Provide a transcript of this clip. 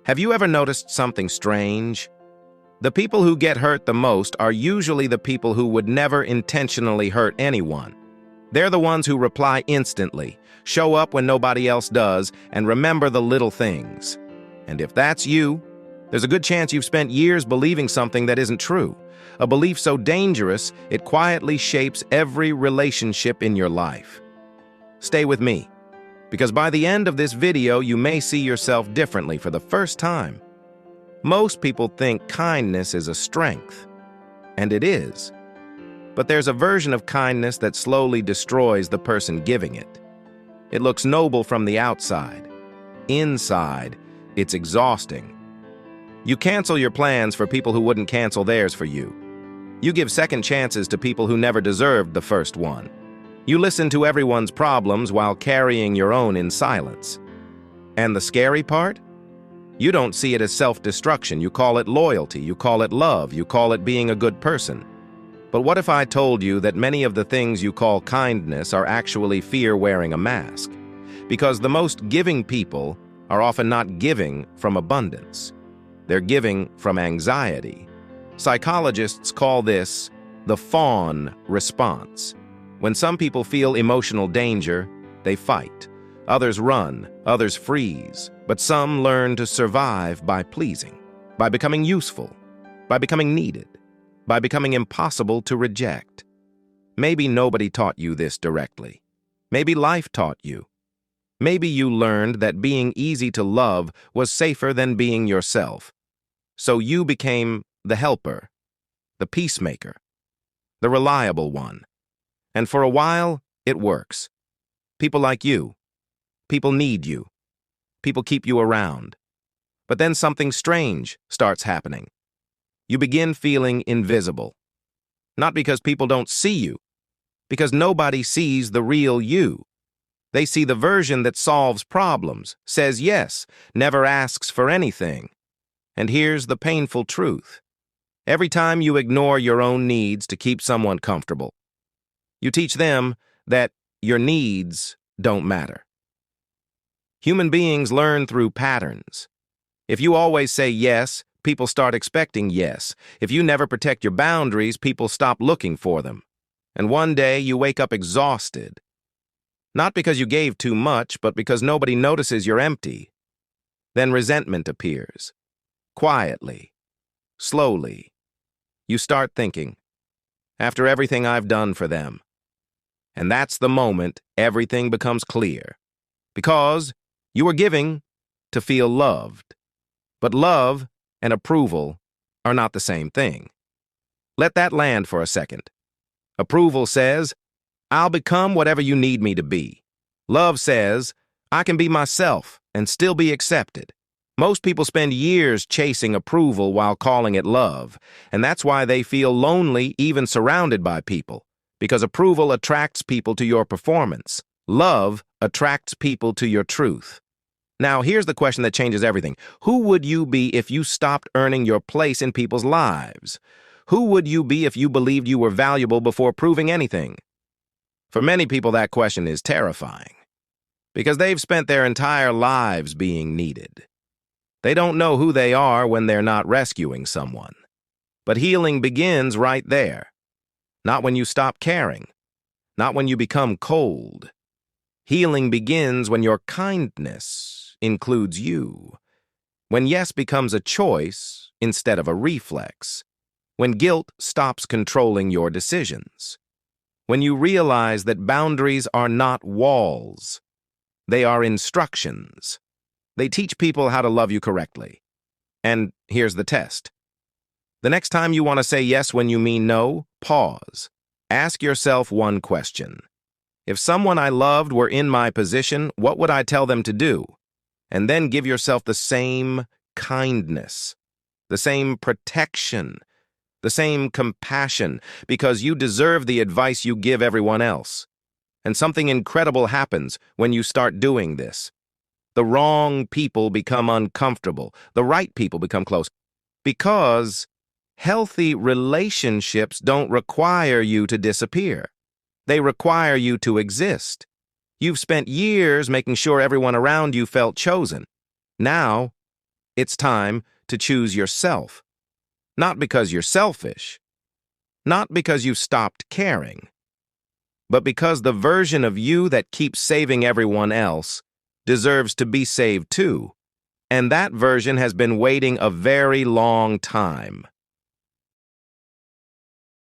Have you ever noticed something strange? The people who get hurt the most are usually the people who would never intentionally hurt anyone. They're the ones who reply instantly, show up when nobody else does, and remember the little things. And if that's you, there's a good chance you've spent years believing something that isn't true. A belief so dangerous, it quietly shapes every relationship in your life. Stay with me, because by the end of this video, you may see yourself differently for the first time. Most people think kindness is a strength, and it is. But there's a version of kindness that slowly destroys the person giving it. It looks noble from the outside. Inside, it's exhausting. You cancel your plans for people who wouldn't cancel theirs for you. You give second chances to people who never deserved the first one. You listen to everyone's problems while carrying your own in silence. And the scary part? You don't see it as self-destruction. You call it loyalty. You call it love. You call it being a good person. But what if I told you that many of the things you call kindness are actually fear wearing a mask? Because the most giving people are often not giving from abundance. They're giving from anxiety. Psychologists call this the Fawn Response. When some people feel emotional danger, they fight. Others run, others freeze, but some learn to survive by pleasing, by becoming useful, by becoming needed, by becoming impossible to reject. Maybe nobody taught you this directly. Maybe life taught you. Maybe you learned that being easy to love was safer than being yourself. So you became the helper, the peacemaker, the reliable one. And for a while, it works. People like you. People need you. People keep you around. But then something strange starts happening. You begin feeling invisible. Not because people don't see you, because nobody sees the real you. They see the version that solves problems, says yes, never asks for anything. And here's the painful truth. Every time you ignore your own needs to keep someone comfortable, you teach them that your needs don't matter. Human beings learn through patterns. If you always say yes, people start expecting yes. If you never protect your boundaries, people stop looking for them. And one day you wake up exhausted. Not because you gave too much, but because nobody notices you're empty. Then resentment appears. Quietly, slowly. You start thinking, after everything I've done for them. And that's the moment everything becomes clear. Because you were giving to feel loved. But love and approval are not the same thing. Let that land for a second. Approval says, I'll become whatever you need me to be. Love says, I can be myself and still be accepted. Most people spend years chasing approval while calling it love, and that's why they feel lonely even surrounded by people. Because approval attracts people to your performance. Love attracts people to your truth. Now, here's the question that changes everything. Who would you be if you stopped earning your place in people's lives? Who would you be if you believed you were valuable before proving anything? For many people, that question is terrifying. Because they've spent their entire lives being needed. They don't know who they are when they're not rescuing someone. But healing begins right there. Not when you stop caring. Not when you become cold. Healing begins when your kindness includes you. When yes becomes a choice instead of a reflex. When guilt stops controlling your decisions. When you realize that boundaries are not walls. They are instructions. They teach people how to love you correctly. And here's the test. The next time you want to say yes when you mean no, pause. Ask yourself one question. If someone I loved were in my position, what would I tell them to do? And then give yourself the same kindness, the same protection, the same compassion, because you deserve the advice you give everyone else. And something incredible happens when you start doing this. The wrong people become uncomfortable. The right people become close. Because healthy relationships don't require you to disappear. They require you to exist. You've spent years making sure everyone around you felt chosen. Now, It's time to choose yourself. Not because you're selfish, not because you've stopped caring, but because the version of you that keeps saving everyone else deserves to be saved too. And that version has been waiting a very long time.